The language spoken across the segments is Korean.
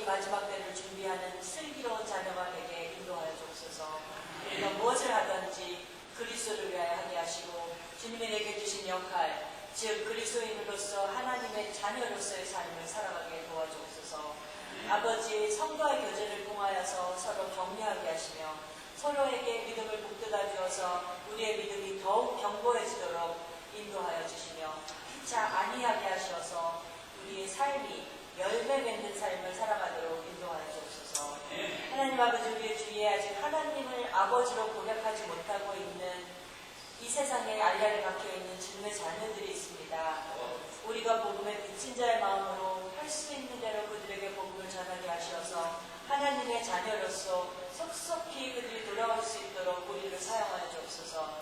이 마지막 때를 준비하는 슬기로운 자녀가 되게 인도하여 주옵소서. 우리가 무엇을 하든지 그리스도를 위하여 하게 하시고 주님이 내게 주신 역할, 즉 그리스도인으로서 하나님의 자녀로서의 삶을 살아가게 도와주옵소서. 아버지, 성도의 교제를 통하여서 서로 격려하게 하시며 서로에게 믿음을 북돋아 주어서 우리의 믿음이 더욱 견고해지도록 인도하여 주시며 피차 안위하게 하셔서 우리의 삶이 열매 맺는 삶을 살아가도록 인도하여 주옵소서. 하나님 아버지, 우리의 주위에 아직 하나님을 아버지로 고백하지 못하고 있는 이 세상에 알약에 박혀있는 주님의 자녀들이 있습니다. 우리가 복음의 빚진 자의 마음으로 할 수 있는 대로 그들에게 복음을 전하게 하셔서 하나님의 자녀로서 속속히 그들이 돌아올 수 있도록 우리를 사용하여 주옵소서.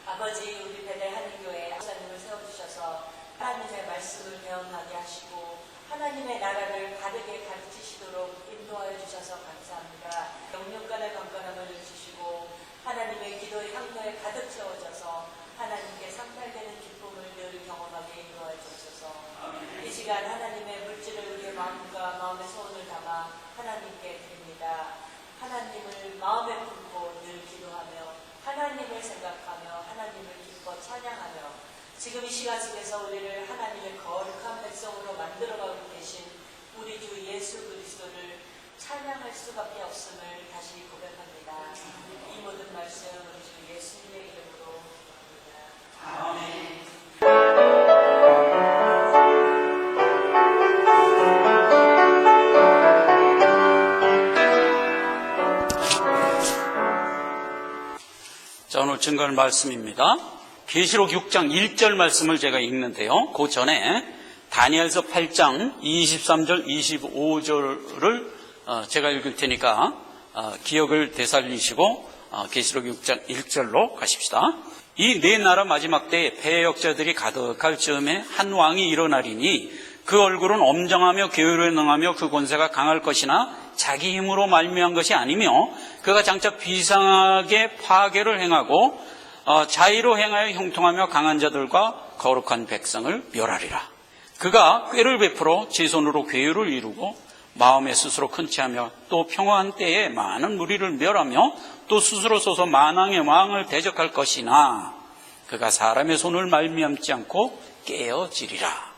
아버지, 우리 베델 한인교회 목사님을 세워주셔서 하나님의 말씀을 배워나게 하시고 하나님의 나라를 바르게 가르치시도록 인도하여 주셔서 감사합니다. 영육간의 건강함을 주시고 하나님의 기도의 향로에 가득 채워져서 하나님께 상달되는 기쁨을 늘 경험하게 인도하여 주옵소서. 이 시간 하나님의 물질을 우리의 마음과 마음의 소원을 담아 하나님께 드립니다. 하나님을 마음에 품고 늘 기도하며 하나님을 생각하며 하나님을 기뻐 찬양하며 지금 이 시간 속에서 우리를 하나님의 거룩한 백성으로 만들어가고 계신 우리 주 예수 그리스도를 찬양할 수밖에 없음을 다시 고백합니다. 이 모든 말씀 우리 주 예수님의 이름으로 기도합니다. 아멘. 자, 오늘 증거할 말씀입니다. 계시록 6장 1절 말씀을 제가 읽는데요. 그 전에 다니엘서 8장 23절 25절을 제가 읽을 테니까 기억을 되살리시고 계시록 6장 1절로 가십시다. 이 네 나라 마지막 때에 패역자들이 가득할 즈음에 한 왕이 일어나리니 그 얼굴은 엄정하며 계율에 능하며 그 권세가 강할 것이나 자기 힘으로 말미암은 것이 아니며 그가 장차 비상하게 파괴를 행하고 자의로 행하여 형통하며 강한 자들과 거룩한 백성을 멸하리라. 그가 꾀를 베풀어 제 손으로 괴율을 이루고 마음에 스스로 큰 체하며 또 평화한 때에 많은 무리를 멸하며 또 스스로 서서 만왕의 왕을 대적할 것이나 그가 사람의 손을 말미암지 않고 깨어지리라.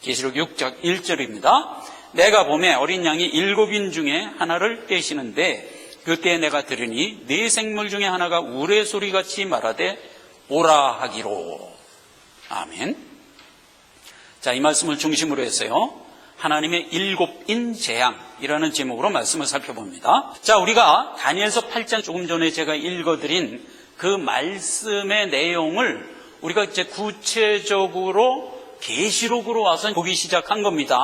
계시록 6장 1절입니다. 내가 보매 어린 양이 7인 중에 하나를 떼시는데 그때 내가 들으니 네 생물 중에 하나가 우레소리같이 말하되 오라 하기로. 아멘. 자, 이 말씀을 중심으로 해서요, 하나님의 7인 재앙이라는 제목으로 말씀을 살펴봅니다. 자, 우리가 다니엘서 8장 조금 전에 제가 읽어드린 그 말씀의 내용을 우리가 이제 구체적으로 계시록으로 와서 보기 시작한 겁니다.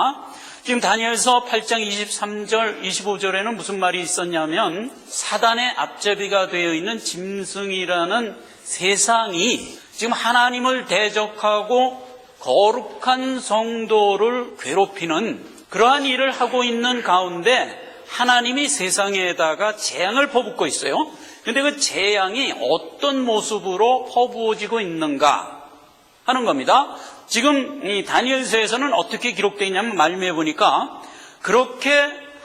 지금 다니엘서 8장 23절, 25절에는 무슨 말이 있었냐면 사단의 앞잡이가 되어 있는 짐승이라는 세상이 지금 하나님을 대적하고 거룩한 성도를 괴롭히는 그러한 일을 하고 있는 가운데 하나님이 세상에다가 재앙을 퍼붓고 있어요. 그런데 그 재앙이 어떤 모습으로 퍼부어지고 있는가 하는 겁니다. 지금 이 다니엘서에서는 어떻게 기록되어 있냐면 말미에 보니까 그렇게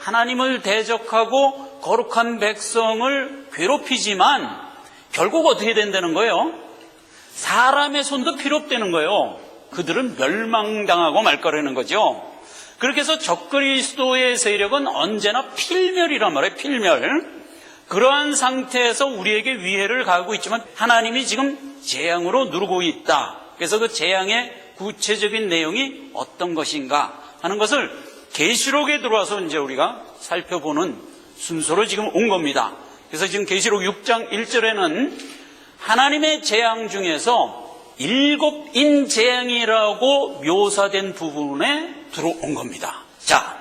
하나님을 대적하고 거룩한 백성을 괴롭히지만 결국 어떻게 된다는 거예요? 사람의 손도 필요 없다는 거예요. 그들은 멸망당하고 말 거라는 거죠. 그렇게 해서 적그리스도의 세력은 언제나 필멸이란 말이에요. 필멸. 그러한 상태에서 우리에게 위해를 가하고 있지만 하나님이 지금 재앙으로 누르고 있다. 그래서 그 재앙의 구체적인 내용이 어떤 것인가 하는 것을 계시록에 들어와서 이제 우리가 살펴보는 순서로 지금 온 겁니다. 그래서 지금 계시록 6장 1절에는 하나님의 재앙 중에서 7인 재앙이라고 묘사된 부분에 들어온 겁니다. 자,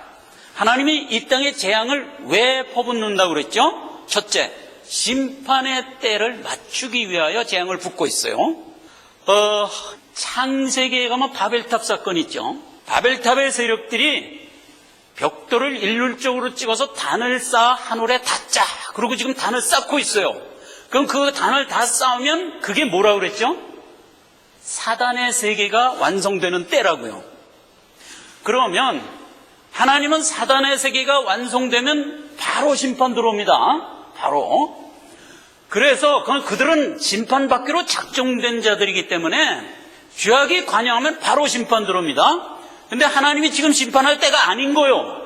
하나님이 이 땅에 재앙을 왜 퍼붓는다고 그랬죠? 첫째, 심판의 때를 맞추기 위하여 재앙을 붓고 있어요. 창세기에 가면 바벨탑 사건 있죠. 바벨탑의 세력들이 벽돌을 일률적으로 찍어서 단을 쌓아 하늘에 닿자. 그리고 지금 단을 쌓고 있어요. 그럼 그 단을 다 쌓으면 그게 뭐라고 그랬죠? 사단의 세계가 완성되는 때라고요. 그러면 하나님은 사단의 세계가 완성되면 바로 심판 들어옵니다. 바로. 그래서 그들은 심판받기로 작정된 자들이기 때문에 죄악이 관영하면 바로 심판 들어옵니다. 근데 하나님이 지금 심판할 때가 아닌 거예요.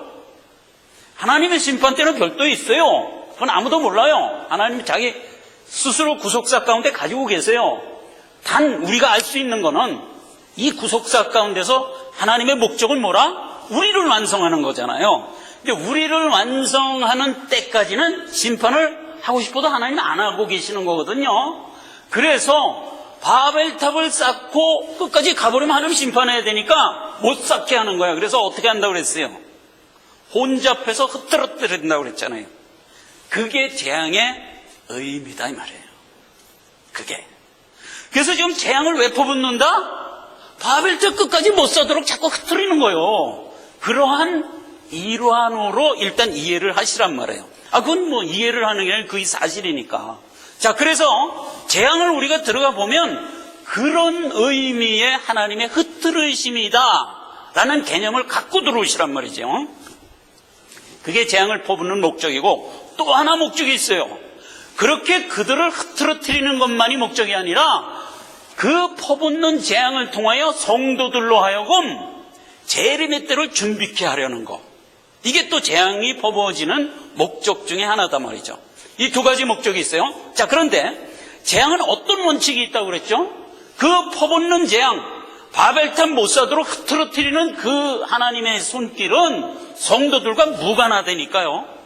하나님의 심판 때는 별도 있어요. 그건 아무도 몰라요. 하나님이 자기 스스로 구속사 가운데 가지고 계세요. 단 우리가 알 수 있는 거는 이 구속사 가운데서 하나님의 목적은 뭐라? 우리를 완성하는 거잖아요. 근데 우리를 완성하는 때까지는 심판을 하고 싶어도 하나님은 안 하고 계시는 거거든요. 그래서 바벨탑을 쌓고 끝까지 가버리면 하나님 심판해야 되니까 못 쌓게 하는 거야. 그래서 어떻게 한다고 그랬어요? 혼잡해서 흐트러뜨린다고 그랬잖아요. 그게 재앙의 의미다 이 말이에요. 그게. 그래서 지금 재앙을 왜 퍼붓는다? 바벨탑 끝까지 못 쌓도록 자꾸 흐트리는 거예요. 그러한 일환으로 일단 이해를 하시란 말이에요. 그건 뭐 이해를 하는 게 아니라 그게 사실이니까. 자, 그래서 재앙을 우리가 들어가 보면 그런 의미의 하나님의 흐트러심이다 라는 개념을 갖고 들어오시란 말이죠. 그게 재앙을 퍼붓는 목적이고 또 하나 목적이 있어요. 그렇게 그들을 흐트러뜨리는 것만이 목적이 아니라 그 퍼붓는 재앙을 통하여 성도들로 하여금 재림의 때를 준비케 하려는 것. 이게 또 재앙이 퍼부어지는 목적 중에 하나다 말이죠. 이 두 가지 목적이 있어요. 자, 그런데 재앙은 어떤 원칙이 있다고 그랬죠? 그 퍼붓는 재앙, 바벨탑 못 쌓도록 흐트러뜨리는 그 하나님의 손길은 성도들과 무관하다니까요.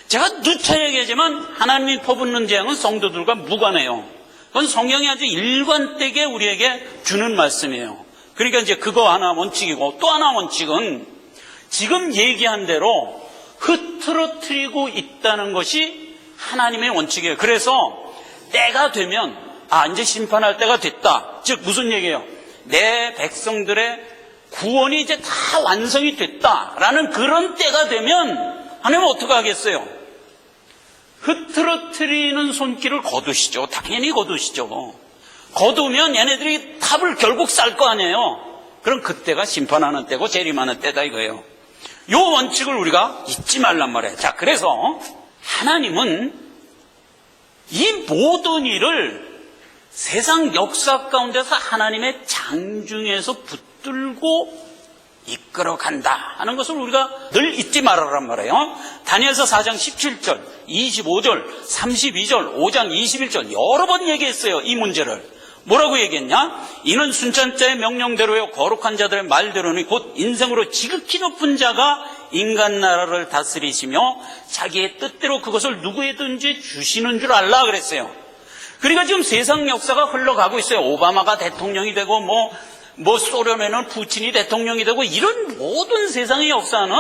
제가 누차 얘기하지만 하나님이 퍼붓는 재앙은 성도들과 무관해요. 그건 성경이 아주 일관되게 우리에게 주는 말씀이에요. 그러니까 이제 그거 하나 원칙이고 또 하나 원칙은 지금 얘기한 대로 흐트러뜨리고 있다는 것이 하나님의 원칙이에요. 그래서 때가 되면 이제 심판할 때가 됐다. 즉 무슨 얘기예요? 내 백성들의 구원이 이제 다 완성이 됐다라는 그런 때가 되면 하나님은 어떻게 하겠어요? 흐트러뜨리는 손길을 거두시죠. 당연히 거두시죠. 거두면 얘네들이 탑을 결국 쌓을 거 아니에요. 그럼 그때가 심판하는 때고 재림하는 때다 이거예요. 요 원칙을 우리가 잊지 말란 말이에요. 자, 그래서 하나님은 이 모든 일을 세상 역사 가운데서 하나님의 장중에서 붙들고 이끌어간다 하는 것을 우리가 늘 잊지 말아란 말이에요. 다니엘서 4장 17절, 25절, 32절, 5장 21절 여러 번 얘기했어요. 이 문제를. 뭐라고 얘기했냐? 이는 순찬자의 명령대로요 거룩한 자들의 말대로니 곧 인생으로 지극히 높은 자가 인간 나라를 다스리시며 자기의 뜻대로 그것을 누구에든지 주시는 줄 알라 그랬어요. 그러니까 지금 세상 역사가 흘러가고 있어요. 오바마가 대통령이 되고 뭐 소련에는 푸틴이 대통령이 되고 이런 모든 세상의 역사는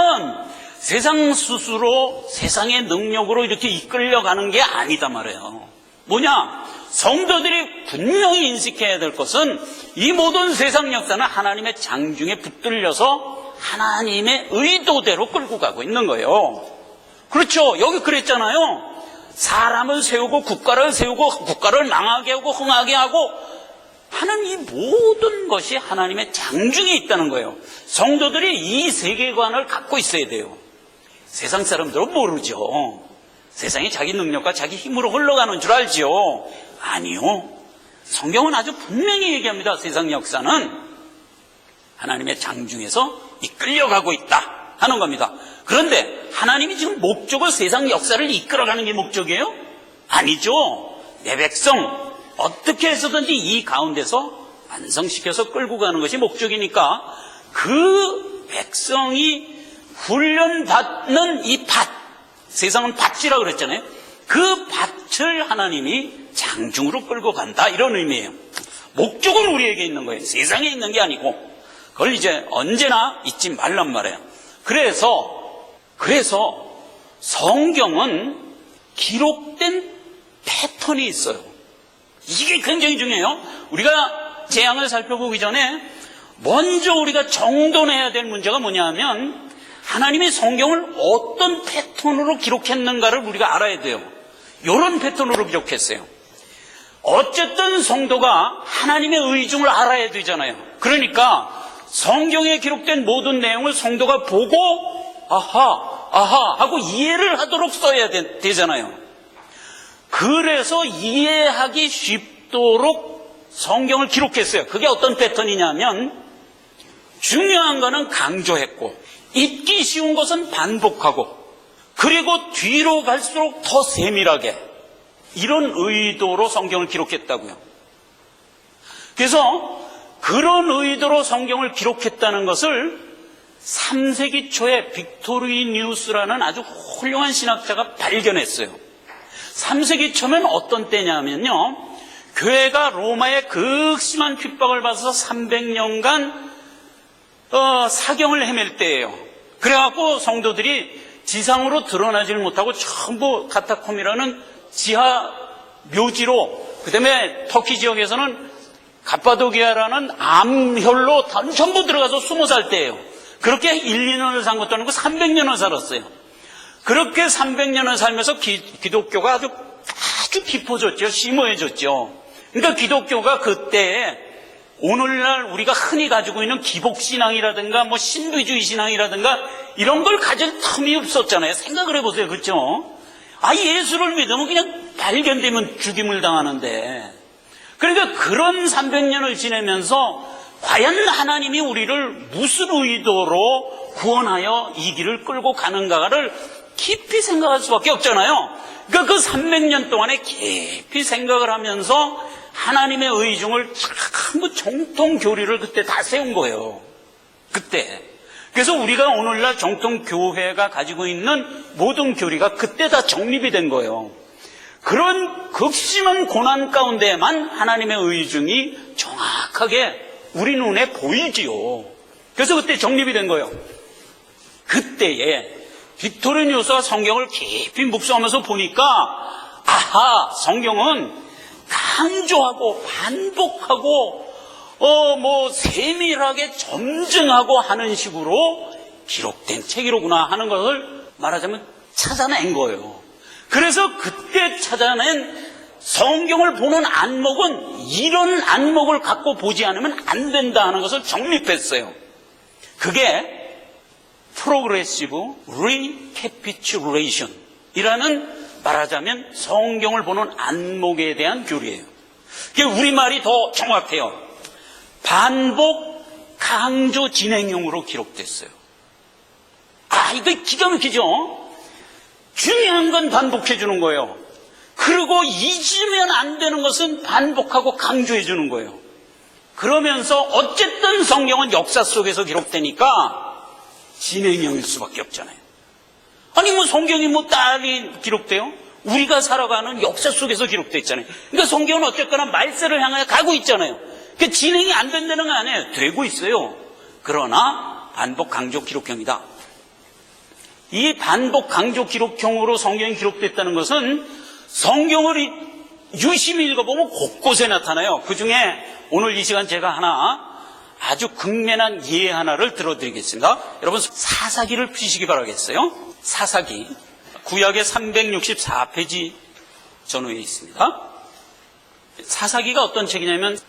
세상 스스로 세상의 능력으로 이렇게 이끌려가는 게 아니다 말이에요. 뭐냐? 성도들이 분명히 인식해야 될 것은 이 모든 세상 역사는 하나님의 장중에 붙들려서 하나님의 의도대로 끌고 가고 있는 거예요. 그렇죠. 여기 그랬잖아요. 사람을 세우고 국가를 세우고 국가를 망하게 하고 흥하게 하고 하는 이 모든 것이 하나님의 장중에 있다는 거예요. 성도들이 이 세계관을 갖고 있어야 돼요. 세상 사람들은 모르죠. 세상이 자기 능력과 자기 힘으로 흘러가는 줄 알지요. 아니요. 성경은 아주 분명히 얘기합니다. 세상 역사는 하나님의 장중에서 이끌려가고 있다 하는 겁니다. 그런데 하나님이 지금 목적을 세상 역사를 이끌어가는 게 목적이에요? 아니죠. 내 백성 어떻게 해서든지 이 가운데서 완성시켜서 끌고 가는 것이 목적이니까 그 백성이 훈련받는 이 밭, 세상은 밭이라고 그랬잖아요. 그 밭을 하나님이 장중으로 끌고 간다 이런 의미예요. 목적은 우리에게 있는 거예요. 세상에 있는 게 아니고 그걸 이제 언제나 잊지 말란 말이에요. 그래서 성경은 기록된 패턴이 있어요. 이게 굉장히 중요해요. 우리가 재앙을 살펴보기 전에 먼저 우리가 정돈해야 될 문제가 뭐냐면 하나님이 성경을 어떤 패턴으로 기록했는가를 우리가 알아야 돼요. 이런 패턴으로 기록했어요. 어쨌든 성도가 하나님의 의중을 알아야 되잖아요. 그러니까 성경에 기록된 모든 내용을 성도가 보고 아하 하고 이해를 하도록 써야 되잖아요. 그래서 이해하기 쉽도록 성경을 기록했어요. 그게 어떤 패턴이냐면 중요한 거는 강조했고 잊기 쉬운 것은 반복하고 그리고 뒤로 갈수록 더 세밀하게 이런 의도로 성경을 기록했다고요. 그래서 그런 의도로 성경을 기록했다는 것을 3세기 초에 빅토리니우스라는 아주 훌륭한 신학자가 발견했어요. 3세기 초면 어떤 때냐면요, 교회가 로마의 극심한 핍박을 받아서 300년간 사경을 헤맬 때예요. 그래갖고 성도들이 지상으로 드러나지를 못하고 전부 카타콤이라는 지하 묘지로, 그 다음에 터키 지역에서는 갑바도기아라는 암혈로 전부 들어가서 숨어 살 때예요. 그렇게 1, 2년을 산 것도 아니고 300년을 살았어요. 그렇게 300년을 살면서 기독교가 아주 깊어졌죠. 심오해졌죠. 그러니까 기독교가 그때 오늘날 우리가 흔히 가지고 있는 기복신앙이라든가 뭐 신비주의 신앙이라든가 이런 걸 가질 틈이 없었잖아요. 생각을 해보세요. 그렇죠? 예수를 믿으면 그냥 발견되면 죽임을 당하는데, 그러니까 그런 300년을 지내면서 과연 하나님이 우리를 무슨 의도로 구원하여 이 길을 끌고 가는가를 깊이 생각할 수밖에 없잖아요. 그러니까 그 300년 동안에 깊이 생각을 하면서 하나님의 의중을 전부 정통교리를 그때 다 세운 거예요. 그때. 그래서 우리가 오늘날 정통교회가 가지고 있는 모든 교리가 그때 다 정립이 된 거예요. 그런 극심한 고난 가운데에만 하나님의 의중이 정확하게 우리 눈에 보이지요. 그래서 그때 정립이 된 거예요. 그때에 빅토리니우스가 성경을 깊이 묵상하면서 보니까 성경은 강조하고 반복하고 세밀하게 점증하고 하는 식으로 기록된 책이로구나 하는 것을 말하자면 찾아낸 거예요. 그래서 그때 찾아낸 성경을 보는 안목은 이런 안목을 갖고 보지 않으면 안 된다 하는 것을 정립했어요. 그게 프로그레시브 리캐피츄레이션 이라는, 말하자면 성경을 보는 안목에 대한 교리예요. 그게 우리말이 더 정확해요. 반복 강조 진행형으로 기록됐어요. 이거 기가 막히죠? 중요한 건 반복해 주는 거예요. 그리고 잊으면 안 되는 것은 반복하고 강조해 주는 거예요. 그러면서 어쨌든 성경은 역사 속에서 기록되니까 진행형일 수밖에 없잖아요. 성경이 딸이 기록돼요? 우리가 살아가는 역사 속에서 기록돼 있잖아요. 그러니까 성경은 어쨌거나 말세를 향하여 가고 있잖아요. 그 진행이 안 된다는 거 아니에요. 되고 있어요. 그러나 반복 강조 기록형이다. 이 반복 강조 기록형으로 성경이 기록됐다는 것은 성경을 유심히 읽어보면 곳곳에 나타나요. 그 중에 오늘 이 시간 제가 하나 아주 극면한 예 하나를 들어드리겠습니다. 여러분 사사기를 펴시기 바라겠어요. 사사기 구약의 364페이지 전후에 있습니다. 사사기가 어떤 책이냐면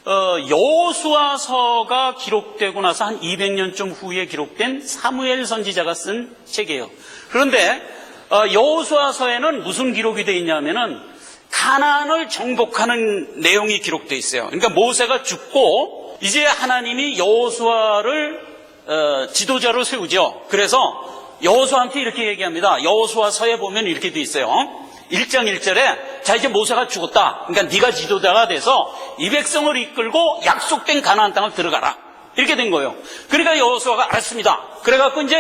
여호수아서가 기록되고 나서 한 200년쯤 후에 기록된 사무엘 선지자가 쓴 책이에요. 그런데 여호수아서에는 무슨 기록이 되어 있냐면은 가나안을 정복하는 내용이 기록되어 있어요. 그러니까 모세가 죽고 이제 하나님이 여호수아를 지도자로 세우죠. 그래서 여호수아한테 이렇게 얘기합니다. 여호수아서에 보면 이렇게 되어 있어요. 1장 1절에 자 이제 모세가 죽었다. 그러니까 네가 지도자가 돼서 이 백성을 이끌고 약속된 가나안 땅을 들어가라. 이렇게 된 거예요. 그러니까 여호수아가 알았습니다. 그래갖고 이제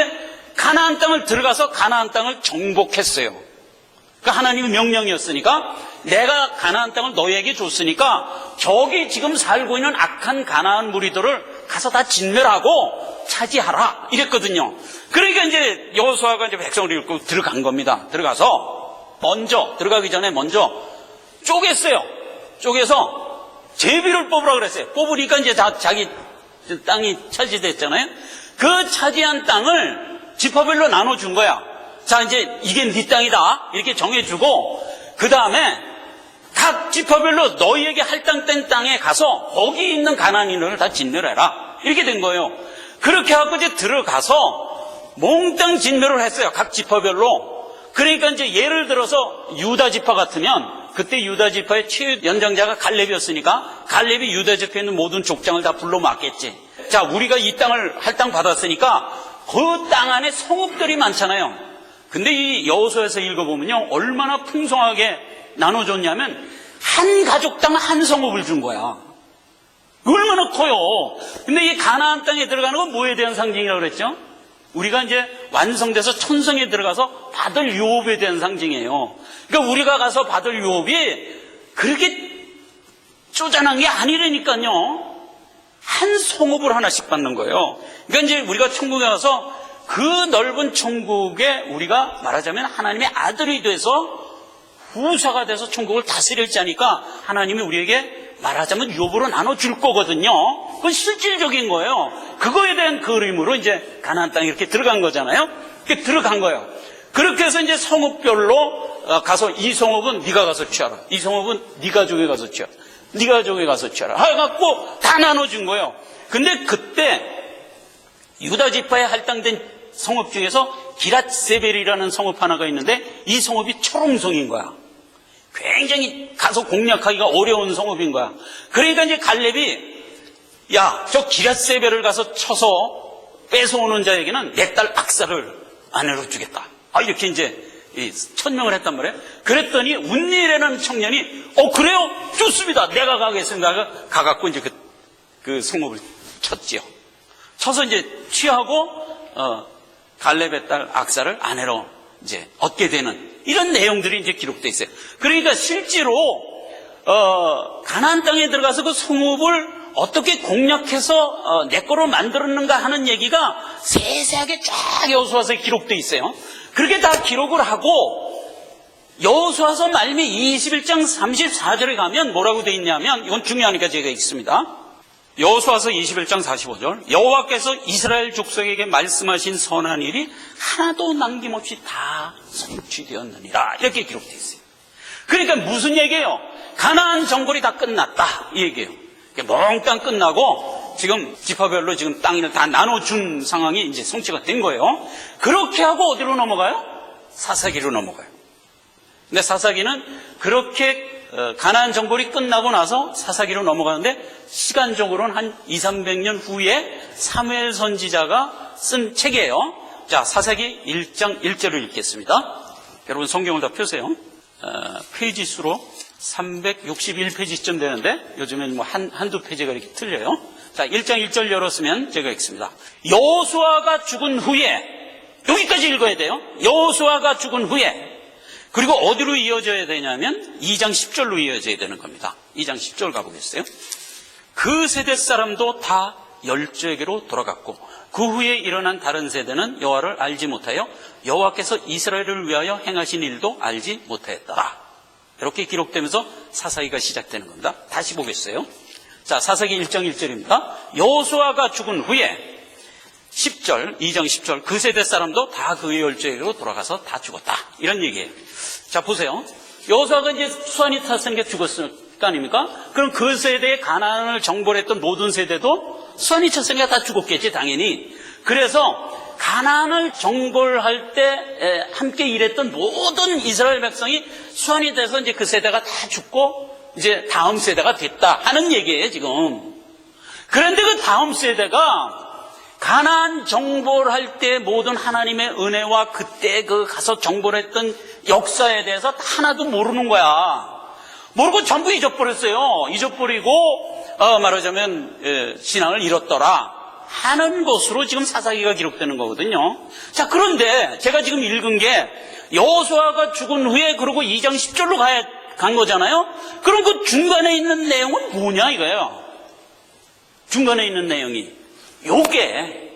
가나안 땅을 들어가서 가나안 땅을 정복했어요. 그러니까 하나님의 명령이었으니까 내가 가나안 땅을 너희에게 줬으니까 저기 지금 살고 있는 악한 가나안 무리들을 가서 다 진멸하고 차지하라 이랬거든요. 그러니까 이제 여호수아가 이제 백성을 이끌고 들어간 겁니다. 들어가기 전에 먼저 쪼갰어요. 쪼개서 제비를 뽑으라 그랬어요. 뽑으니까 이제 다 자기 땅이 차지됐잖아요. 그 차지한 땅을 지파별로 나눠준 거야. 자, 이제 이게 네 땅이다. 이렇게 정해주고, 그 다음에 각 지파별로 너희에게 할당된 땅에 가서 거기 있는 가나안인을 다 진멸해라. 이렇게 된 거예요. 그렇게 하고 이제 들어가서 몽땅 진멸을 했어요. 각 지파별로. 그러니까 이제 예를 들어서 유다 지파 같으면 그때 유다 지파의 최연장자가 갈렙이었으니까 갈렙이 유다 지파에 있는 모든 족장을 다 불러 막겠지. 자, 우리가 이 땅을 할당 받았으니까 그 땅 안에 성읍들이 많잖아요. 근데 이 여호수아에서 읽어보면요, 얼마나 풍성하게 나눠줬냐면 한 가족당 한 성읍을 준 거야. 얼마나 커요. 근데 이 가나안 땅에 들어가는 건 뭐에 대한 상징이라고 그랬죠? 우리가 이제 완성돼서 천성에 들어가서 받을 유업에 대한 상징이에요. 그러니까 우리가 가서 받을 유업이 그렇게 쪼잔한 게 아니라니까요. 한 성읍을 하나씩 받는 거예요. 그러니까 이제 우리가 천국에 가서 그 넓은 천국에 우리가 말하자면 하나님의 아들이 돼서 후사가 돼서 천국을 다스릴 자니까 하나님이 우리에게 말하자면 유업으로 나눠줄 거거든요. 그건 실질적인 거예요. 그거에 대한 그림으로 이제 가나안 땅에 이렇게 들어간 거잖아요. 이렇게 들어간 거예요. 그렇게 해서 이제 성읍별로 가서 이 성읍은 네가 가서 취하라. 이 성읍은 네 가족에 가서 취하라. 네 가족에 가서 취하라. 해갖고 다 나눠준 거예요. 근데 그때 유다 지파에 할당된 성읍 중에서 기랏세벨이라는 성읍 하나가 있는데 이 성읍이 초롱성인 거야. 굉장히 가서 공략하기가 어려운 성읍인 거야. 그러니까 이제 갈렙이 야, 저 기랏세벨을 가서 쳐서 뺏어오는 자에게는 내 딸 악사를 아내로 주겠다. 이렇게 이제 천명을 했단 말이에요. 그랬더니 운니엘이라는 청년이 그래요? 좋습니다. 내가 가겠습니다. 가갖고 이제 그 성읍을 쳤지요. 쳐서 이제 취하고 갈렙의 딸 악사를 아내로 이제 얻게 되는 이런 내용들이 이제 기록되어 있어요. 그러니까 실제로 가나안 땅에 들어가서 그 성읍을 어떻게 공략해서 내 거로 만들었는가 하는 얘기가 세세하게 쫙 여호수아서에 기록되어 있어요. 그렇게 다 기록을 하고 여호수아서 말미 21장 34절에 가면 뭐라고 되어 있냐면 이건 중요하니까 제가 읽습니다. 여호수아서 21장 45절 여호와께서 이스라엘 족속에게 말씀하신 선한 일이 하나도 남김없이 다 성취되었느니라 이렇게 기록되어 있어요. 그러니까 무슨 얘기예요? 가나안 정벌이 다 끝났다 이 얘기예요. 몽땅 끝나고 지금 지파별로 지금 땅을 다 나눠준 상황이 이제 성취가 된 거예요. 그렇게 하고 어디로 넘어가요? 사사기로 넘어가요. 근데 사사기는 그렇게 가나안 정벌이 끝나고 나서 사사기로 넘어가는데 시간적으로는 한 200~300년 후에 사무엘 선지자가 쓴 책이에요. 자, 사사기 1장 1절을 읽겠습니다. 여러분 성경을 다 펴세요. 페이지 수로 361페이지쯤 되는데 요즘엔 뭐 한두 페이지가 이렇게 틀려요. 자, 1장 1절 열었으면 제가 읽습니다. 여호수아가 죽은 후에 여기까지 읽어야 돼요. 여호수아가 죽은 후에 그리고 어디로 이어져야 되냐면 2장 10절로 이어져야 되는 겁니다. 2장 10절 가보겠어요. 그 세대 사람도 다 열조에게로 돌아갔고 그 후에 일어난 다른 세대는 여호와를 알지 못하여 여호와께서 이스라엘을 위하여 행하신 일도 알지 못하였다. 이렇게 기록되면서 사사기가 시작되는 겁니다. 다시 보겠어요. 자, 사사기 1장 1절입니다. 여호수아가 죽은 후에 10절, 2장 10절 그 세대 사람도 다 그의 열조에게로 돌아가서 다 죽었다. 이런 얘기예요. 자, 보세요. 여호수아가 이제 수완이 탔으니까 죽었을 거 아닙니까? 그럼 그 세대에 가나안을 정벌했던 모든 세대도 수완이 쳤으니까 다 죽었겠지, 당연히. 그래서 가나안을 정벌할 때 함께 일했던 모든 이스라엘 백성이 수완이 돼서 이제 그 세대가 다 죽고 이제 다음 세대가 됐다 하는 얘기예요, 지금. 그런데 그 다음 세대가 가나안 정벌할 때 모든 하나님의 은혜와 그때 그 가서 정벌했던 역사에 대해서 하나도 모르는 거야. 모르고 전부 잊어버렸어요. 잊어버리고 말하자면 신앙을 잃었더라 하는 것으로 지금 사사기가 기록되는 거거든요. 자, 그런데 제가 지금 읽은 게 여호수아가 죽은 후에 그러고 2장 10절로 간 거잖아요. 그럼 그 중간에 있는 내용은 뭐냐 이거예요. 중간에 있는 내용이 요게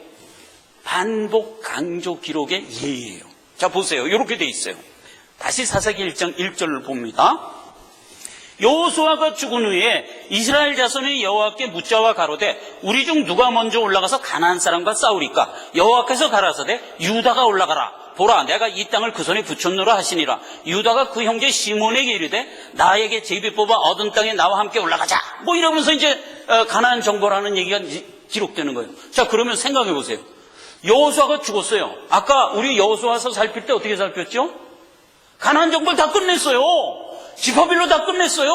반복 강조 기록의 예예요. 자, 보세요. 이렇게 돼 있어요. 다시 사사기 1장 1절을 봅니다. 여호수아가 죽은 후에 이스라엘 자손이 여호와께 묻자와 가로되 우리 중 누가 먼저 올라가서 가나안 사람과 싸우리까? 여호와께서 가라사대 유다가 올라가라. 보라, 내가 이 땅을 그 손에 붙였노라 하시니라. 유다가 그 형제 시몬에게 이르되 나에게 제비 뽑아 얻은 땅에 나와 함께 올라가자. 뭐 이러면서 이제 가나안 정벌하는 얘기가 기록되는 거예요. 자, 그러면 생각해 보세요. 여호수아가 죽었어요. 아까 우리 여호수아서 살필 때 어떻게 살폈죠? 가나안 정벌 다 끝냈어요. 지파별로 다 끝냈어요.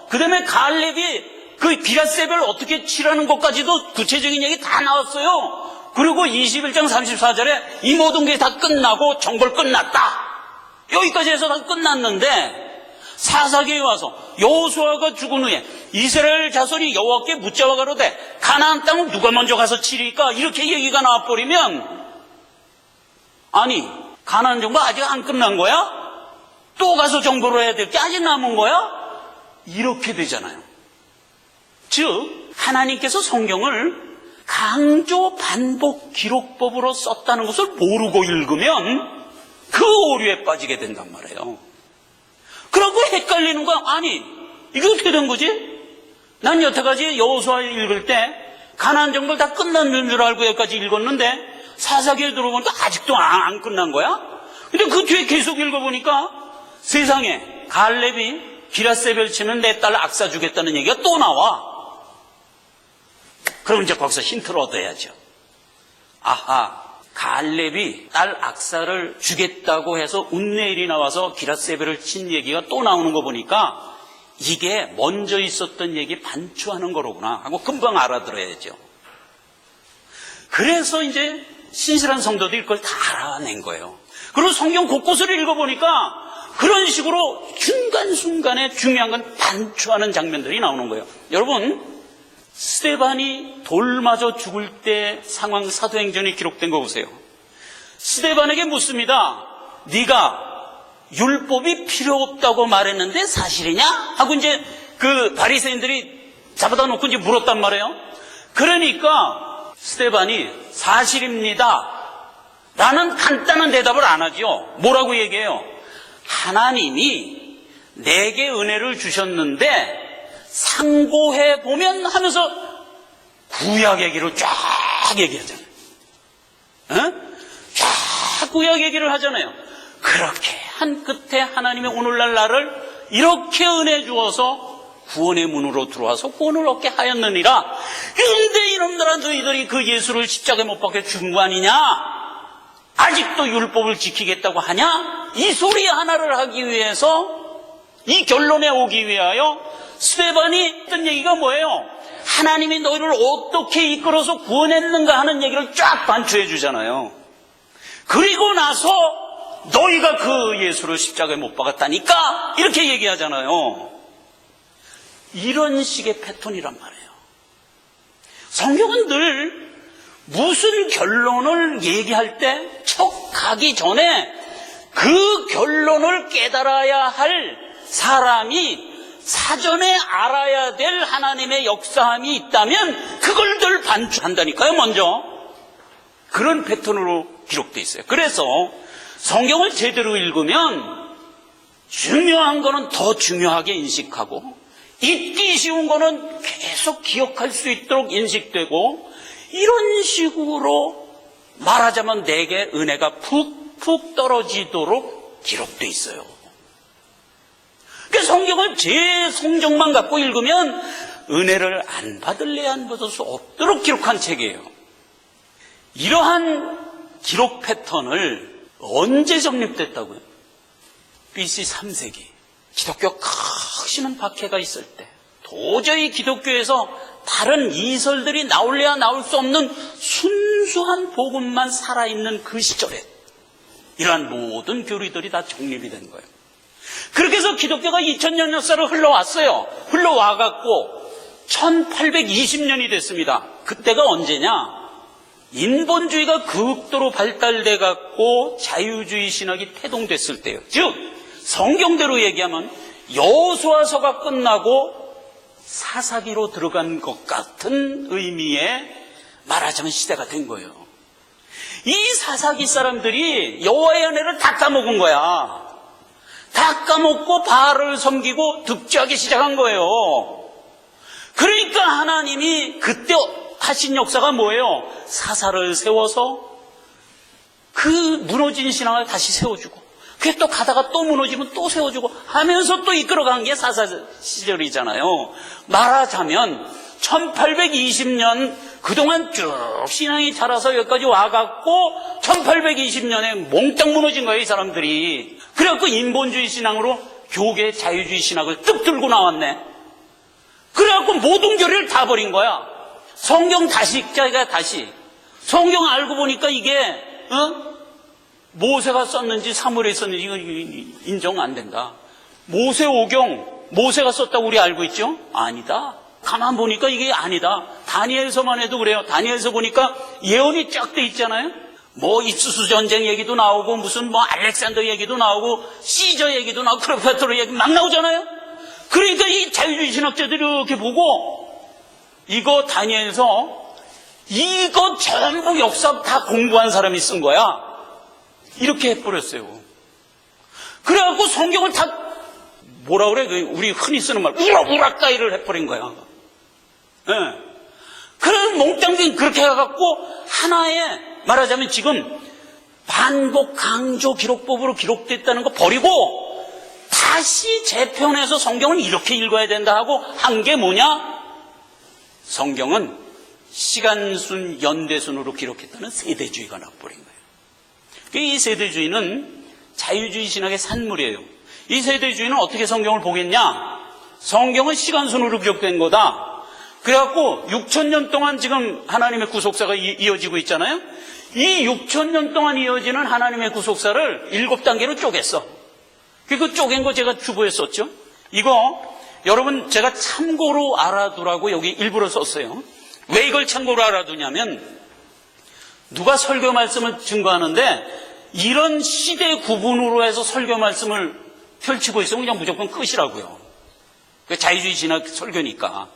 그 다음에 갈렙이 그 비라세벨 어떻게 치라는 것까지도 구체적인 얘기 다 나왔어요. 그리고 21장 34절에 이 모든 게 다 끝나고 정벌 끝났다. 여기까지 해서 다 끝났는데 사사기에 와서 여호수아가 죽은 후에 이스라엘 자손이 여호와께 묻자와 가로되 가나안 땅은 누가 먼저 가서 치리까? 이렇게 얘기가 나와버리면 아니 가나안 정벌 아직 안 끝난 거야? 또 가서 정벌을 해야 될 게 아직 남은 거야? 이렇게 되잖아요. 즉 하나님께서 성경을 강조 반복 기록법으로 썼다는 것을 모르고 읽으면 그 오류에 빠지게 된단 말이에요. 그러고 헷갈리는 거야. 아니 이게 어떻게 된 거지? 난 여태까지 여호수아 읽을 때 가나안 정벌 다 끝났는 줄 알고 여기까지 읽었는데 사사기에 들어보니까 아직도 안 끝난 거야? 근데 그 뒤에 계속 읽어보니까 세상에 갈렙이 비라세벨 치는 내 딸 악사 주겠다는 얘기가 또 나와. 그럼 이제 거기서 힌트를 얻어야죠. 아하, 갈렙이 딸 악사를 주겠다고 해서 운내일이 나와서 비라세벨을 친 얘기가 또 나오는 거 보니까 이게 먼저 있었던 얘기 반추하는 거로구나 하고 금방 알아들어야죠. 그래서 이제 신실한 성도들이 그걸 다 알아낸 거예요. 그리고 성경 곳곳을 읽어보니까 그런 식으로 순간순간에 중요한 건 반추하는 장면들이 나오는 거예요. 여러분, 스데반이 돌 맞아 죽을 때 상황 사도행전에 기록된 거 보세요. 스데반에게 묻습니다. 네가 율법이 필요 없다고 말했는데 사실이냐? 하고 이제 그 바리새인들이 잡아다 놓고 이제 물었단 말이에요. 그러니까 스데반이 사실입니다 라는 간단한 대답을 안 하죠. 뭐라고 얘기해요? 하나님이 내게 은혜를 주셨는데 상고해 보면 하면서 구약 얘기를 쫙 얘기하잖아요. 쫙 구약 얘기를 하잖아요. 그렇게 한 끝에 하나님의 오늘날 나를 이렇게 은혜 주어서 구원의 문으로 들어와서 구원을 얻게 하였느니라. 그런데 이놈들아 너희들이 그 예수를 십자가에 못 박혀 죽은 거 아니냐? 아직도 율법을 지키겠다고 하냐? 이 소리 하나를 하기 위해서 이 결론에 오기 위하여 스데반이 했던 얘기가 뭐예요? 하나님이 너희를 어떻게 이끌어서 구원했는가 하는 얘기를 쫙 반추해 주잖아요. 그리고 나서 너희가 그 예수를 십자가에 못 박았다니까 이렇게 얘기하잖아요. 이런 식의 패턴이란 말이에요. 성경은 늘 무슨 결론을 얘기할 때 척 가기 전에 그 결론을 깨달아야 할 사람이 사전에 알아야 될 하나님의 역사함이 있다면 그걸 늘 반추한다니까요. 먼저 그런 패턴으로 기록되어 있어요. 그래서 성경을 제대로 읽으면 중요한 거는 더 중요하게 인식하고 잊기 쉬운 거는 계속 기억할 수 있도록 인식되고 이런 식으로 말하자면 내게 은혜가 푹푹 떨어지도록 기록되어 있어요. 그러니까 성경을 제 성경만 갖고 읽으면 은혜를 안 받을래 안 받을 수 없도록 기록한 책이에요. 이러한 기록 패턴을 언제 정립됐다고요? BC 3세기 기독교 크시는 박해가 있을 때 도저히 기독교에서 다른 이설들이 나올래야 나올 수 없는 순수한 복음만 살아있는 그 시절에 이러한 모든 교리들이 다 정립이 된 거예요. 그렇게 해서 기독교가 2000년 역사를 흘러왔어요. 흘러와갖고 1820년이 됐습니다. 그때가 언제냐? 인본주의가 극도로 발달돼 갖고 자유주의 신학이 태동됐을 때요. 즉 성경대로 얘기하면 여호수아서가 끝나고 사사기로 들어간 것 같은 의미의 말하자면 시대가 된 거예요. 이 사사기 사람들이 여호와의 은혜를 다 까먹은 거야. 다 까먹고 바알을 섬기고 득죄하기 시작한 거예요. 그러니까 하나님이 그때 하신 역사가 뭐예요? 사사를 세워서 그 무너진 신앙을 다시 세워주고 그게 또 가다가 또 무너지면 또 세워주고 하면서 또 이끌어간 게 사사 시절이잖아요. 말하자면 1820년 그동안 쭉 신앙이 자라서 여기까지 와갖고 1820년에 몽땅 무너진 거예요, 이 사람들이. 그래갖고 인본주의 신앙으로 교계 자유주의 신학을 뚝 들고 나왔네. 그래갖고 모든 교리를 다 버린 거야. 성경 다시 자기가 다시 성경 알고 보니까 이게 모세가 썼는지 사무엘이 썼는지 이거 인정 안 된다. 모세오경 모세가 썼다고 우리 알고 있죠? 아니다. 가만 보니까 이게 아니다. 다니엘서만 해도 그래요. 다니엘서 보니까 예언이 쫙 돼 있잖아요. 뭐 이수수 전쟁 얘기도 나오고 무슨 뭐 알렉산더 얘기도 나오고 시저 얘기도 나오고 클레오파트라 얘기 막 나오잖아요. 그러니까 이 자유주의 신학자들이 이렇게 보고 이거 다니엘서 이거 전부 역사 다 공부한 사람이 쓴 거야. 이렇게 해버렸어요. 그래갖고 성경을 다 뭐라 그래? 우리 흔히 쓰는 말 우락가이를 해버린 거야. 예. 그런 몽땅 그렇게 해갖고 하나의 말하자면 지금 반복 강조 기록법으로 기록됐다는 거 버리고 다시 재편해서 성경을 이렇게 읽어야 된다 하고 한 게 뭐냐? 성경은 시간순, 연대순으로 기록했다는 세대주의가 나버린 거예요. 이 세대주의는 자유주의 신학의 산물이에요. 이 세대주의는 어떻게 성경을 보겠냐? 성경은 시간순으로 기록된 거다. 그래갖고 6,000년 동안 지금 하나님의 구속사가 이어지고 있잖아요. 이 6,000년 동안 이어지는 하나님의 구속사를 7단계로 쪼갰어. 그 쪼갠 거 제가 주보했었죠. 이거 여러분 제가 참고로 알아두라고 여기 일부러 썼어요. 왜 이걸 참고로 알아두냐면 누가 설교 말씀을 증거하는데 이런 시대 구분으로 해서 설교 말씀을 펼치고 있으면 그냥 무조건 끝이라고요. 자유주의 신학 설교니까.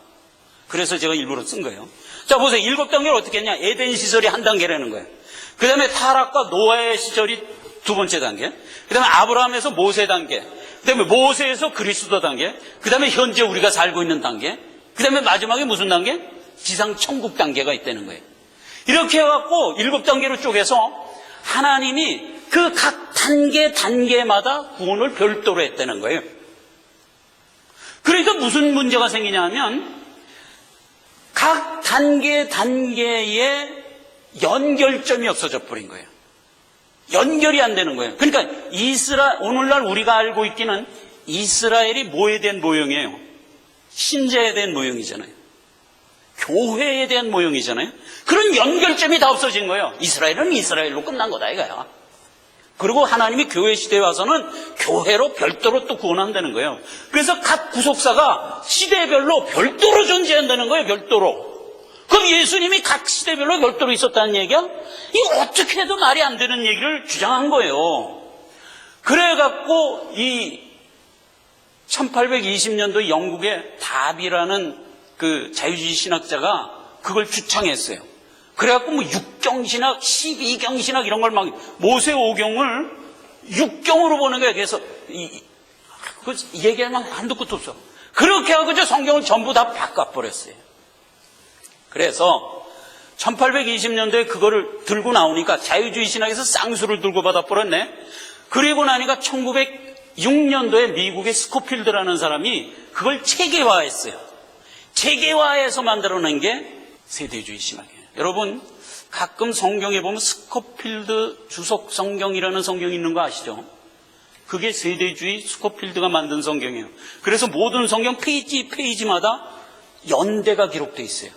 그래서 제가 일부러 쓴 거예요. 자, 보세요. 7단계를 어떻게 했냐? 에덴 시절이 한 단계라는 거예요. 그 다음에 타락과 노아의 시절이 두 번째 단계. 그 다음에 아브라함에서 모세 단계. 그 다음에 모세에서 그리스도 단계. 그 다음에 현재 우리가 살고 있는 단계. 그 다음에 마지막에 무슨 단계? 지상 천국 단계가 있다는 거예요. 이렇게 해갖고 7단계로 쪼개서 하나님이 그 각 단계마다 구원을 별도로 했다는 거예요. 그러니까 무슨 문제가 생기냐 하면 각 단계에 연결점이 없어져 버린 거예요. 연결이 안 되는 거예요. 그러니까 오늘날 우리가 알고 있기는 이스라엘이 뭐에 대한 모형이에요? 신자에 대한 모형이잖아요. 교회에 대한 모형이잖아요. 그런 연결점이 다 없어진 거예요. 이스라엘은 이스라엘로 끝난 거다 이거야. 그리고 하나님이 교회 시대에 와서는 교회로 별도로 또 구원한다는 거예요. 그래서 각 구속사가 시대별로 별도로 존재한다는 거예요. 별도로. 그럼 예수님이 각 시대별로 별도로 있었다는 얘기야? 이거 어떻게 해도 말이 안 되는 얘기를 주장한 거예요. 그래갖고 이 1820년도 영국의 다비라는 그 자유주의 신학자가 그걸 주창했어요. 그래갖고 뭐 6경 신학, 12경 신학 이런 걸 막 모세 5경을 6경으로 보는 거예요. 그래서 그 얘기하면 한도 끝도 없어. 그렇게 하고 저 성경을 전부 다 바꿔버렸어요. 그래서 1820년도에 그거를 들고 나오니까 자유주의 신학에서 쌍수를 들고 받아버렸네. 그리고 나니까 1906년도에 미국의 스코필드라는 사람이 그걸 체계화했어요. 체계화해서 만들어낸 게 세대주의 신학이에요. 여러분 가끔 성경에 보면 스코필드 주석 성경이라는 성경이 있는 거 아시죠? 그게 세대주의 스코필드가 만든 성경이에요. 그래서 모든 성경 페이지마다 연대가 기록되어 있어요.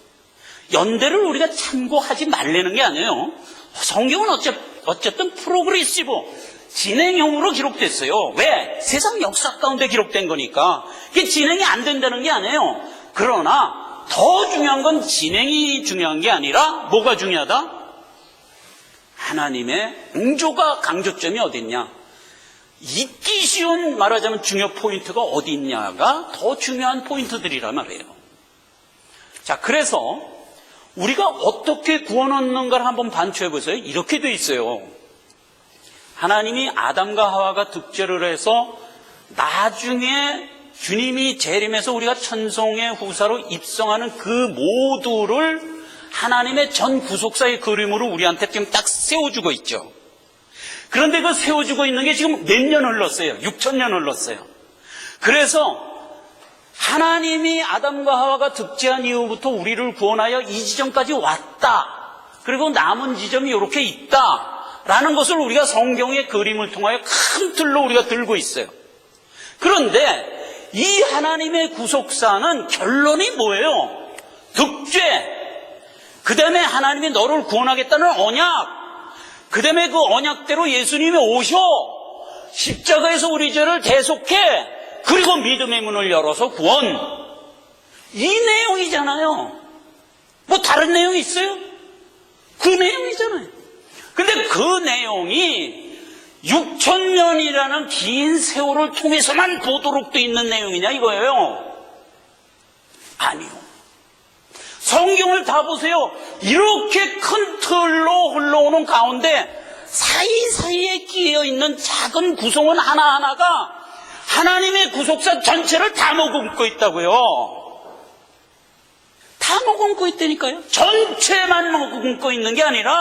연대를 우리가 참고하지 말라는 게 아니에요. 성경은 어쨌든 프로그레시브 진행형으로 기록됐어요. 왜? 세상 역사 가운데 기록된 거니까. 그게 진행이 안 된다는 게 아니에요. 그러나 더 중요한 건 진행이 중요한 게 아니라 뭐가 중요하다? 하나님의 응조가 강조점이 어디 있냐? 잊기 쉬운 말하자면 중요 포인트가 어디 있냐가 더 중요한 포인트들이란 말이에요. 자, 그래서 우리가 어떻게 구원 얻는가를 한번 반추해 보세요. 이렇게 돼 있어요. 하나님이 아담과 하와가 득죄를 해서 나중에 주님이 재림해서 우리가 천성의 후사로 입성하는 그 모두를 하나님의 전 구속사의 그림으로 우리한테 지금 딱 세워주고 있죠. 그런데 그 세워주고 있는 게 지금 몇 년 흘렀어요? 6,000년 흘렀어요. 그래서 하나님이 아담과 하와가 득죄한 이후부터 우리를 구원하여 이 지점까지 왔다. 그리고 남은 지점이 이렇게 있다라는 것을 우리가 성경의 그림을 통하여 큰 틀로 우리가 들고 있어요. 그런데 이 하나님의 구속사는 결론이 뭐예요? 득죄. 그 다음에 하나님이 너를 구원하겠다는 언약. 그 다음에 그 언약대로 예수님이 오셔 십자가에서 우리 죄를 대속해, 그리고 믿음의 문을 열어서 구원. 이 내용이잖아요. 뭐 다른 내용이 있어요? 그 내용이잖아요. 근데 그 내용이 6,000년이라는 긴 세월을 통해서만 보도록 돼 있는 내용이냐 이거예요? 아니요. 성경을 다 보세요. 이렇게 큰 틀로 흘러오는 가운데 사이사이에 끼어있는 작은 구성원 하나하나가 하나님의 구속사 전체를 다 머금고 있다고요. 다 머금고 있다니까요. 전체만 머금고 있는 게 아니라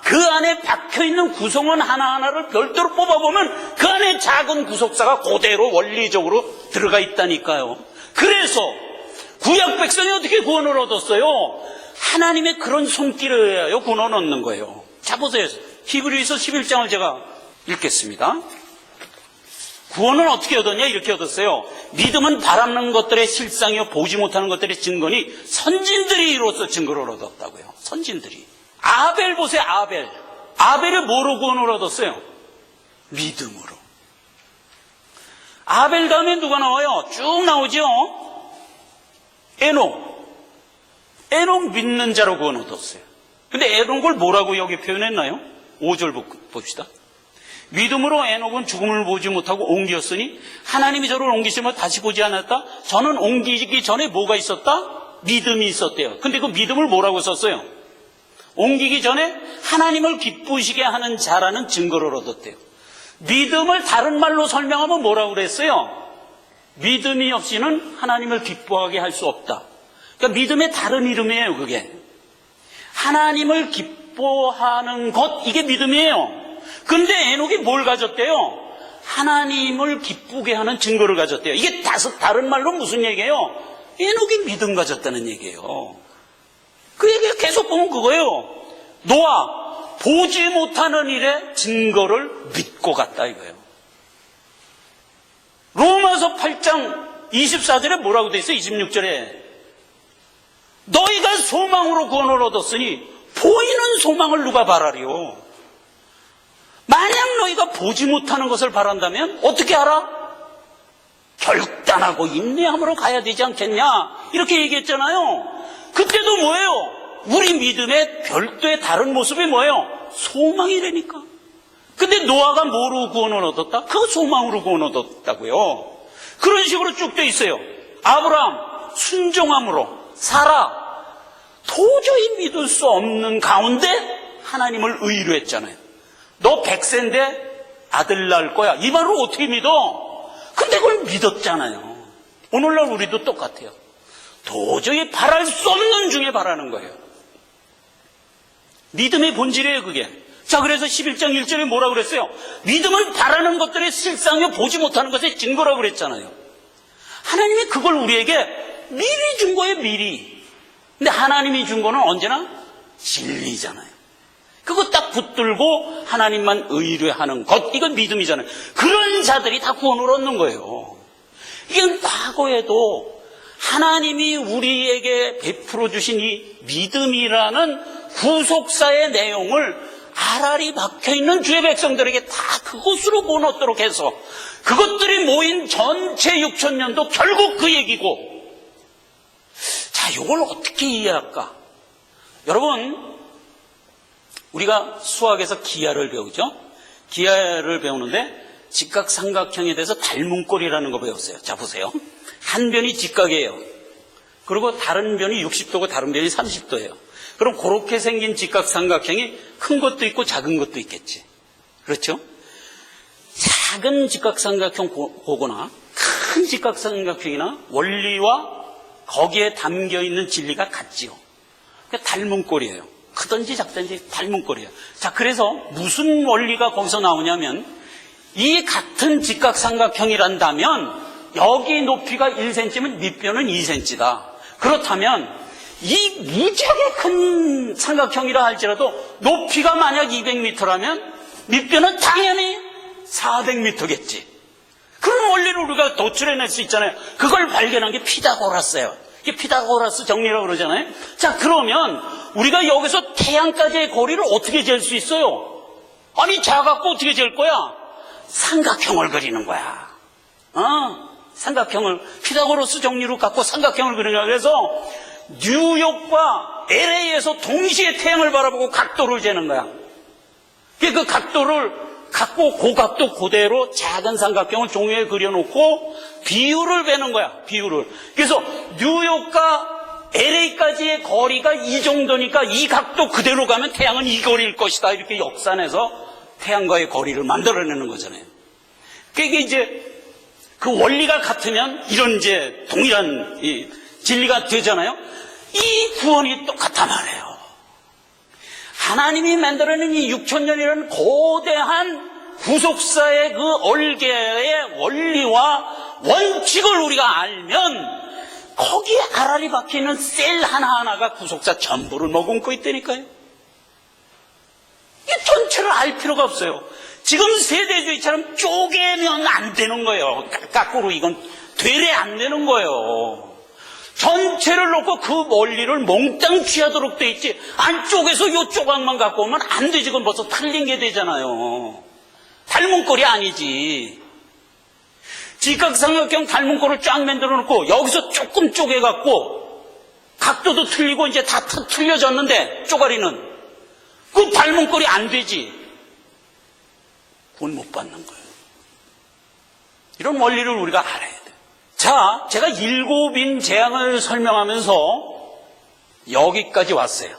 그 안에 박혀있는 구성원 하나하나를 별도로 뽑아보면 그 안에 작은 구속사가 그대로 원리적으로 들어가 있다니까요. 그래서 구약 백성이 어떻게 구원을 얻었어요? 하나님의 그런 손길에 의하여 구원을 얻는 거예요. 자, 보세요. 히브리서 11장을 제가 읽겠습니다. 구원은 어떻게 얻었냐? 이렇게 얻었어요. 믿음은 바라는 것들의 실상이요 보지 못하는 것들의 증거니 선진들이 이로써 증거를 얻었다고요. 선진들이. 아벨 보세요. 아벨이 뭐로 구원을 얻었어요? 믿음으로. 아벨 다음에 누가 나와요? 쭉 나오죠. 에녹 믿는 자로 구원 얻었어요. 근데 에녹을 뭐라고 여기 표현했나요? 5절 봅시다. 믿음으로 에녹은 죽음을 보지 못하고 옮겼으니 하나님이 저를 옮기시면 다시 보지 않았다. 저는 옮기기 전에 뭐가 있었다? 믿음이 있었대요. 근데 그 믿음을 뭐라고 썼어요? 옮기기 전에 하나님을 기쁘시게 하는 자라는 증거를 얻었대요. 믿음을 다른 말로 설명하면 뭐라고 그랬어요? 믿음이 없이는 하나님을 기뻐하게 할 수 없다. 그러니까 믿음의 다른 이름이에요, 그게. 하나님을 기뻐하는 것, 이게 믿음이에요. 근데 에녹이 뭘 가졌대요? 하나님을 기쁘게 하는 증거를 가졌대요. 이게 다른 말로 무슨 얘기예요? 에녹이 믿음 가졌다는 얘기예요. 그 얘기가 계속 보면 그거예요. 노아, 보지 못하는 일의 증거를 믿고 갔다 이거예요. 로마서 8장 24절에 뭐라고 돼 있어요? 26절에 너희가 소망으로 구원을 얻었으니 보이는 소망을 누가 바라리요? 만약 너희가 보지 못하는 것을 바란다면 어떻게 알아? 결단하고 인내함으로 가야 되지 않겠냐? 이렇게 얘기했잖아요. 그때도 뭐예요? 우리 믿음의 별도의 다른 모습이 뭐예요? 소망이라니까. 근데 노아가 뭐로 구원을 얻었다? 그 소망으로 구원을 얻었다고요. 그런 식으로 쭉 돼 있어요. 아브라함 순종함으로, 사라 도저히 믿을 수 없는 가운데 하나님을 의로 했잖아요. 너 100세인데 아들 낳을 거야. 이 말을 어떻게 믿어? 근데 그걸 믿었잖아요. 오늘날 우리도 똑같아요. 도저히 바랄 수 없는 중에 바라는 거예요. 믿음의 본질이에요, 그게. 자, 그래서 11장 1절에 뭐라고 그랬어요? 믿음은 바라는 것들의 실상이요 보지 못하는 것의 증거라고 그랬잖아요. 하나님이 그걸 우리에게 미리 준 거예요, 미리. 근데 하나님이 준 거는 언제나 진리잖아요. 그거 딱 붙들고 하나님만 의뢰하는 것, 이건 믿음이잖아요. 그런 자들이 다 구원을 얻는 거예요. 이건 과거에도 하나님이 우리에게 베풀어 주신 이 믿음이라는 구속사의 내용을 알알이 박혀있는 주의 백성들에게 다 그것으로 구원 얻도록 해서 그것들이 모인 전체 6,000년도 결국 그 얘기고. 자, 이걸 어떻게 이해할까? 여러분, 우리가 수학에서 기하를 배우죠? 기하를 배우는데 직각삼각형에 대해서 닮은꼴이라는 거 배웠어요. 자, 보세요. 한 변이 직각이에요. 그리고 다른 변이 60도고 다른 변이 30도예요. 그럼 그렇게 생긴 직각삼각형이 큰 것도 있고 작은 것도 있겠지. 그렇죠? 작은 직각삼각형 보거나 큰 직각삼각형이나 원리와 거기에 담겨있는 진리가 같지요. 그러니까 닮은 꼴이에요. 크든지 작든지 닮은 꼴이에요. 자, 그래서 무슨 원리가 거기서 나오냐면 이 같은 직각삼각형이란다면 여기 높이가 1cm면 밑변은 2cm다. 그렇다면 이 무지하게 큰 삼각형이라 할지라도 높이가 만약 200m라면 밑변은 당연히 400m겠지. 그런 원리를 우리가 도출해낼 수 있잖아요. 그걸 발견한 게 피타고라스예요. 이게 피타고라스 정리라고 그러잖아요. 자, 그러면 우리가 여기서 태양까지의 거리를 어떻게 잴 수 있어요? 아니, 작아갖고 어떻게 잴 거야? 삼각형을 그리는 거야. 삼각형을 피타고라스 정리로 갖고 삼각형을 그리는 거야. 그래서 뉴욕과 LA에서 동시에 태양을 바라보고 각도를 재는 거야. 그 각도를 갖고 그 각도 그대로 작은 삼각형을 종이에 그려놓고 비율을 베는 거야. 비율을. 그래서 뉴욕과 LA까지의 거리가 이 정도니까 이 각도 그대로 가면 태양은 이 거리일 것이다. 이렇게 역산해서 태양과의 거리를 만들어내는 거잖아요. 그게 이제 그 원리가 같으면 이런 이제 동일한 이 진리가 되잖아요. 이 구원이 똑같단 말이에요. 하나님이 만들어낸 이 6,000년이라는 거대한 구속사의 그 얼개의 원리와 원칙을 우리가 알면 거기에 알알이 박혀있는 셀 하나하나가 구속사 전부를 머금고 있다니까요. 이 전체를 알 필요가 없어요. 지금 세대주의처럼 쪼개면 안 되는 거예요. 거꾸로 이건 되레 안 되는 거예요. 전체를 놓고 그 원리를 몽땅 취하도록 돼 있지. 안쪽에서 요 조각만 갖고 오면 안 되지. 그건 벌써 틀린 게 되잖아요. 닮은 꼴이 아니지. 직각삼각형 닮은 꼴을 쫙 만들어 놓고 여기서 조금 쪼개갖고 각도도 틀리고 이제 다 틀려졌는데 쪼가리는 그 닮은 꼴이 안 되지. 그건 못 받는 거예요. 이런 원리를 우리가 알아야 돼요. 자, 제가 7인 재앙을 설명하면서 여기까지 왔어요.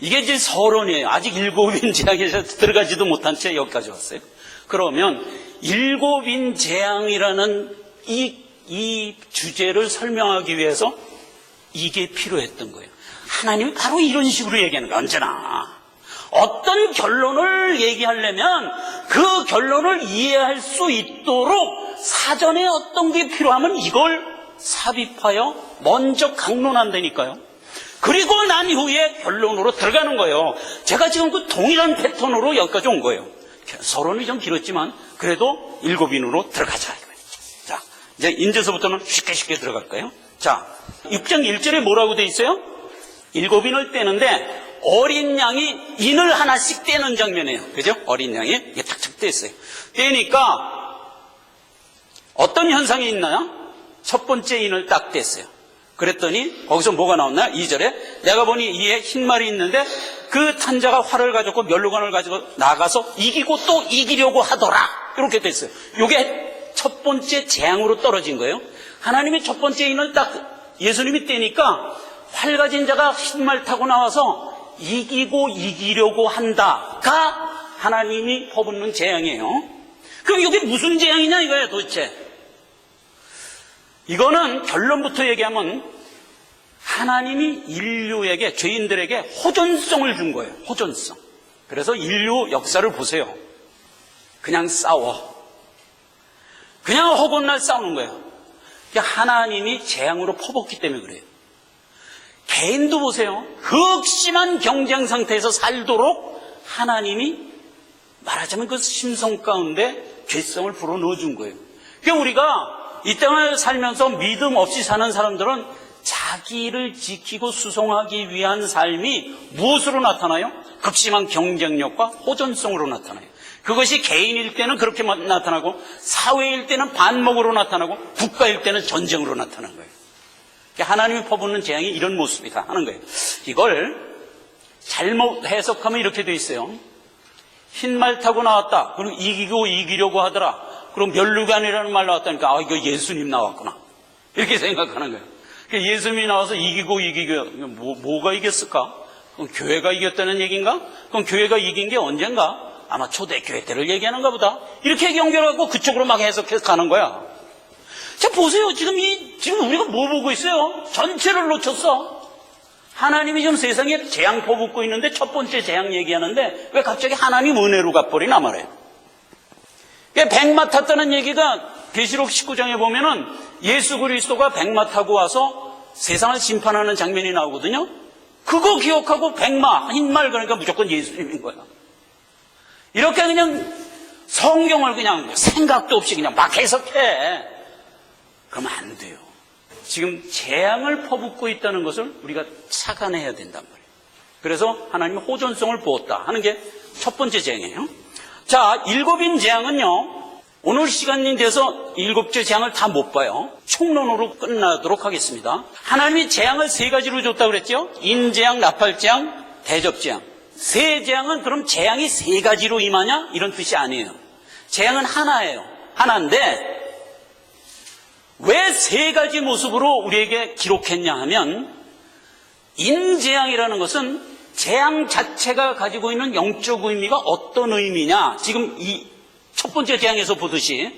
이게 이제 서론이에요. 아직 7인 재앙에 들어가지도 못한 채 여기까지 왔어요. 그러면 7인 재앙이라는 이 주제를 설명하기 위해서 이게 필요했던 거예요. 하나님이 바로 이런 식으로 얘기하는 거예요. 언제나. 어떤 결론을 얘기하려면 그 결론을 이해할 수 있도록 사전에 어떤 게 필요하면 이걸 삽입하여 먼저 강론한다니까요. 그리고 난 이후에 결론으로 들어가는 거예요. 제가 지금 그 동일한 패턴으로 여기까지 온 거예요. 서론이 좀 길었지만 그래도 7인으로 들어가자. 자, 이제 인제서부터는 쉽게 들어갈까요? 자, 6장 1절에 뭐라고 돼 있어요? 7인을 떼는데 어린 양이 인을 하나씩 떼는 장면이에요. 그죠? 어린 양이 이게 탁탁 떼었어요. 떼니까 어떤 현상이 있나요? 첫 번째 인을 딱 뗐어요. 그랬더니 거기서 뭐가 나왔나요? 2절에 내가 보니 이에 흰 말이 있는데 그 탄자가 활을 가졌고 멸루관을 가지고 나가서 이기고 또 이기려고 하더라. 이렇게 됐어요. 이게 첫 번째 재앙으로 떨어진 거예요. 하나님이 첫 번째 인을 딱 예수님이 떼니까 활 가진 자가 흰 말 타고 나와서 이기고 이기려고 한다가 하나님이 퍼붓는 재앙이에요. 그럼 이게 무슨 재앙이냐 이거예요 도대체. 이거는 결론부터 얘기하면 하나님이 인류에게 죄인들에게 호전성을 준 거예요. 호전성. 그래서 인류 역사를 보세요. 그냥 싸워. 그냥 허건날 싸우는 거예요. 하나님이 재앙으로 퍼붓기 때문에 그래요. 개인도 보세요. 극심한 경쟁 상태에서 살도록 하나님이 말하자면 그 심성 가운데 죄성을 불어넣어 준 거예요. 그러니까 우리가 이 땅을 살면서 믿음 없이 사는 사람들은 자기를 지키고 수송하기 위한 삶이 무엇으로 나타나요? 극심한 경쟁력과 호전성으로 나타나요. 그것이 개인일 때는 그렇게 나타나고 사회일 때는 반목으로 나타나고 국가일 때는 전쟁으로 나타나는 거예요. 하나님이 퍼붓는 재앙이 이런 모습이다 하는 거예요. 이걸 잘못 해석하면 이렇게 돼 있어요. 흰 말 타고 나왔다. 그리고 이기고 이기려고 하더라. 그럼 멸류관이라는 말 나왔다니까 이거 예수님 나왔구나. 이렇게 생각하는 거예요. 예수님이 나와서 이기고 뭐가 이겼을까? 그럼 교회가 이겼다는 얘기인가? 그럼 교회가 이긴 게 언젠가? 아마 초대교회 때를 얘기하는가 보다. 이렇게 연결하고 그쪽으로 막 해석해서 가는 거야. 자, 보세요. 지금 우리가 뭐 보고 있어요? 전체를 놓쳤어. 하나님이 지금 세상에 재앙 퍼붓고 있는데 첫 번째 재앙 얘기하는데 왜 갑자기 하나님 은혜로 가버리나 말이에요. 백마 탔다는 얘기가 계시록 19장에 보면은 예수 그리스도가 백마 타고 와서 세상을 심판하는 장면이 나오거든요. 그거 기억하고 백마, 흰말 그러니까 무조건 예수님인 거야. 이렇게 그냥 성경을 그냥 생각도 없이 그냥 막 해석해. 그러면 안 돼요. 지금 재앙을 퍼붓고 있다는 것을 우리가 착안해야 된단 말이에요. 그래서 하나님이 호전성을 부었다 하는 게 첫 번째 재앙이에요. 자, 일곱인 재앙은요, 오늘 시간이 돼서 일곱째 재앙을 다 못 봐요. 총론으로 끝나도록 하겠습니다. 하나님이 재앙을 세 가지로 줬다고 그랬죠? 인재앙, 나팔재앙, 대접재앙. 세 재앙은 그럼 재앙이 세 가지로 임하냐? 이런 뜻이 아니에요. 재앙은 하나예요. 하나인데 왜 세 가지 모습으로 우리에게 기록했냐 하면, 인재앙이라는 것은 재앙 자체가 가지고 있는 영적 의미가 어떤 의미냐, 지금 이 첫 번째 재앙에서 보듯이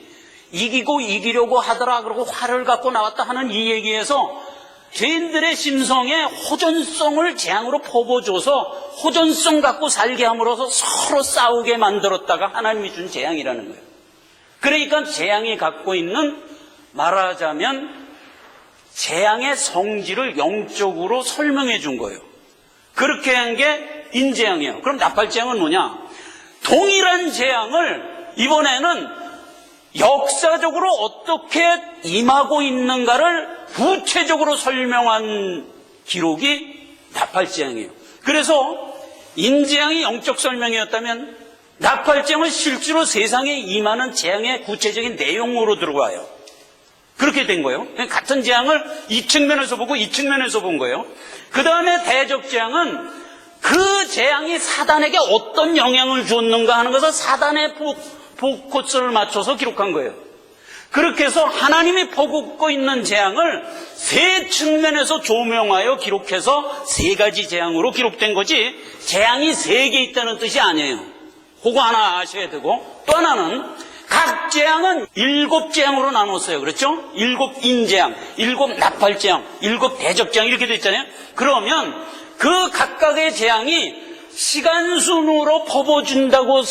이기고 이기려고 하더라 그러고 화를 갖고 나왔다 하는 이 얘기에서 죄인들의 심성에 호전성을 재앙으로 퍼부어줘서 호전성 갖고 살게 함으로써 서로 싸우게 만들었다가 하나님이 준 재앙이라는 거예요. 그러니까 재앙이 갖고 있는, 말하자면 재앙의 성질을 영적으로 설명해 준 거예요. 그렇게 한 게 인재앙이에요. 그럼 나팔재앙은 뭐냐? 동일한 재앙을 이번에는 역사적으로 어떻게 임하고 있는가를 구체적으로 설명한 기록이 나팔재앙이에요. 그래서 인재앙이 영적 설명이었다면 나팔재앙은 실제로 세상에 임하는 재앙의 구체적인 내용으로 들어와요. 그렇게 된 거예요. 같은 재앙을 이 측면에서 보고 이 측면에서 본 거예요. 그 다음에 대접재앙은 그 재앙이 사단에게 어떤 영향을 줬는가 하는 것을 사단의 포커스를 맞춰서 기록한 거예요. 그렇게 해서 하나님이 퍼붓고 있는 재앙을 세 측면에서 조명하여 기록해서 세 가지 재앙으로 기록된 거지, 재앙이 세 개 있다는 뜻이 아니에요. 그거 하나 아셔야 되고, 또 하나는 각 재앙은 일곱 재앙으로 나눴어요. 그렇죠? 일곱 인재앙, 일곱 나팔재앙, 일곱 대접재앙 이렇게 돼 있잖아요. 그러면 그 각각의 재앙이 시간 순으로 퍼부어준다고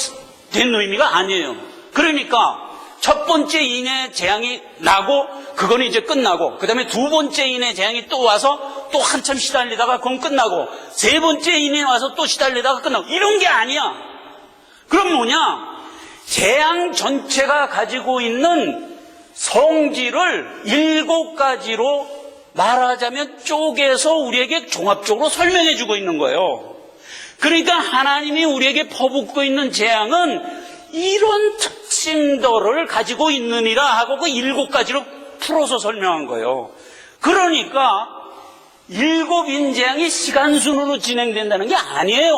된 의미가 아니에요. 그러니까 첫 번째 인의 재앙이 나고 그거는 이제 끝나고, 그 다음에 두 번째 인의 재앙이 또 와서 또 한참 시달리다가 그건 끝나고, 세 번째 인이 와서 또 시달리다가 끝나고, 이런 게 아니야. 그럼 뭐냐? 재앙 전체가 가지고 있는 성질을 일곱 가지로 말하자면 쪼개서 우리에게 종합적으로 설명해 주고 있는 거예요. 그러니까 하나님이 우리에게 퍼붓고 있는 재앙은 이런 특징들을 가지고 있느니라 하고 그 일곱 가지로 풀어서 설명한 거예요. 그러니까 일곱 인재앙이 시간순으로 진행된다는 게 아니에요.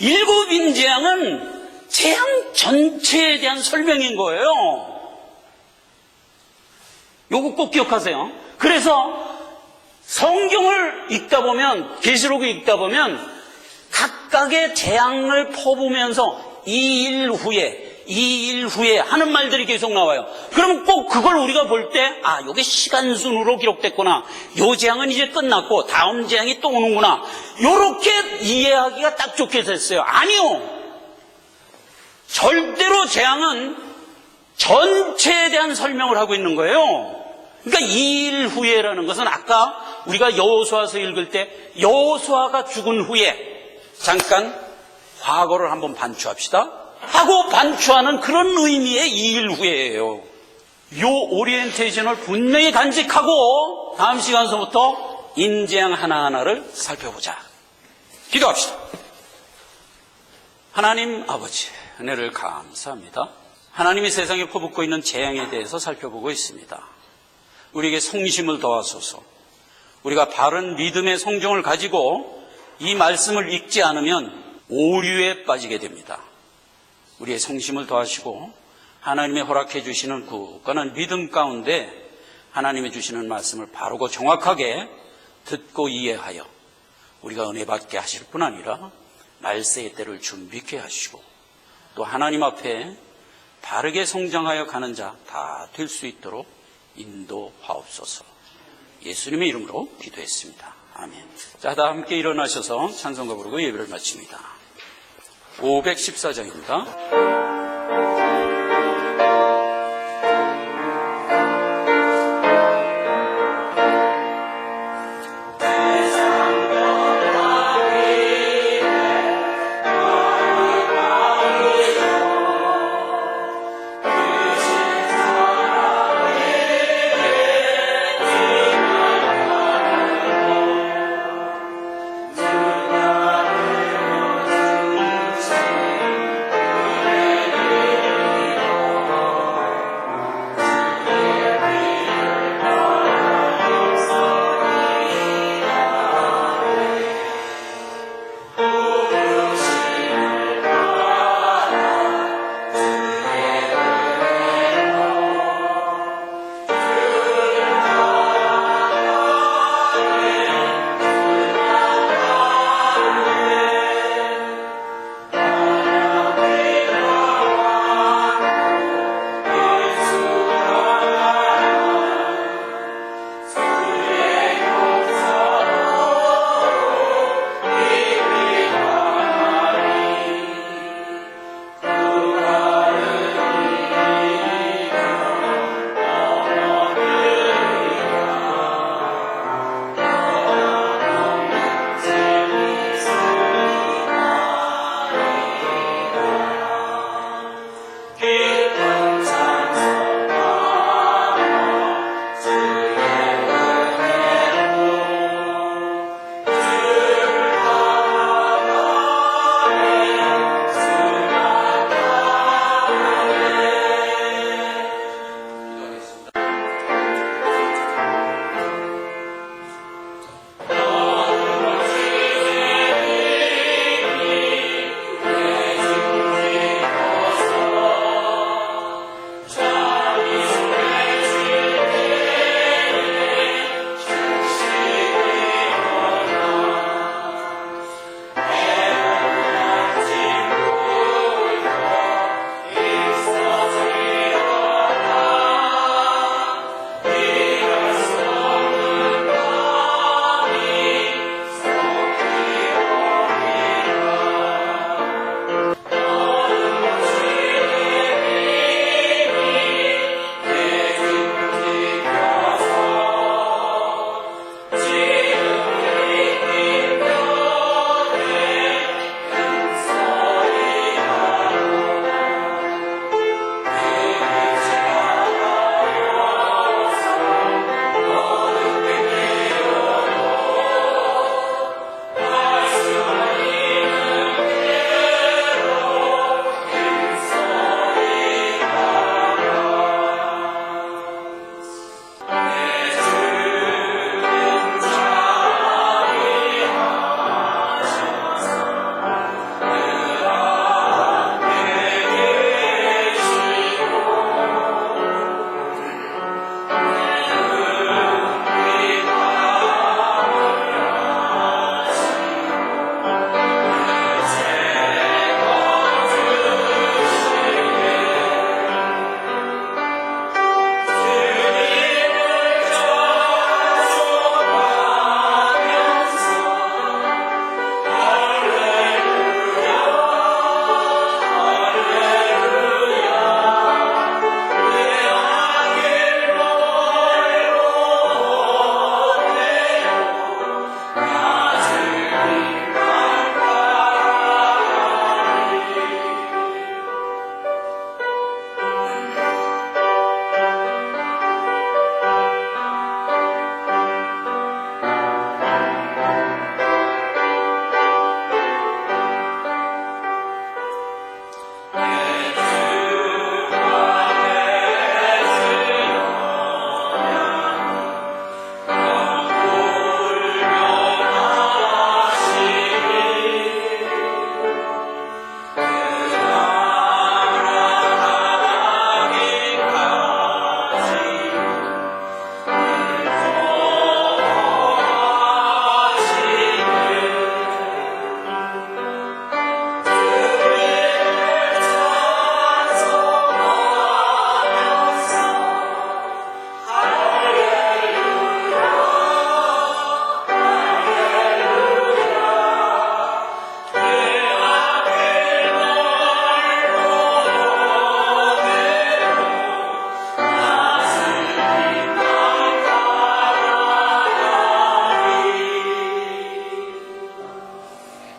일곱 인재앙은 재앙 전체에 대한 설명인 거예요. 요거 꼭 기억하세요. 그래서 성경을 읽다 보면, 계시록을 읽다 보면 각각의 재앙을 퍼부면서 이 일 후에 하는 말들이 계속 나와요. 그러면 꼭 그걸 우리가 볼 때, 아, 요게 시간순으로 기록됐구나, 요 재앙은 이제 끝났고 다음 재앙이 또 오는구나, 요렇게 이해하기가 딱 좋게 됐어요. 아니요, 절대로 재앙은 전체에 대한 설명을 하고 있는 거예요. 그러니까 2일 후에라는 것은 아까 우리가 여호수아서 읽을 때 여호수아가 죽은 후에 잠깐 과거를 한번 반추합시다 하고 반추하는 그런 의미의 2일 후에예요. 요 오리엔테이션을 분명히 간직하고 다음 시간서부터 인재앙 하나하나를 살펴보자. 기도합시다. 하나님 아버지, 은혜를 감사합니다. 하나님이 세상에 퍼붓고 있는 재앙에 대해서 살펴보고 있습니다. 우리에게 성심을 더하소서. 우리가 바른 믿음의 성정을 가지고 이 말씀을 읽지 않으면 오류에 빠지게 됩니다. 우리의 성심을 더하시고 하나님의 허락해 주시는 굳건한 믿음 가운데 하나님이 주시는 말씀을 바르고 정확하게 듣고 이해하여 우리가 은혜 받게 하실 뿐 아니라 말세의 때를 준비케 하시고 또 하나님 앞에 바르게 성장하여 가는 자 다 될 수 있도록 인도하옵소서. 예수님의 이름으로 기도했습니다. 아멘. 자, 다 함께 일어나셔서 찬송가 부르고 예배를 마칩니다. 514장입니다.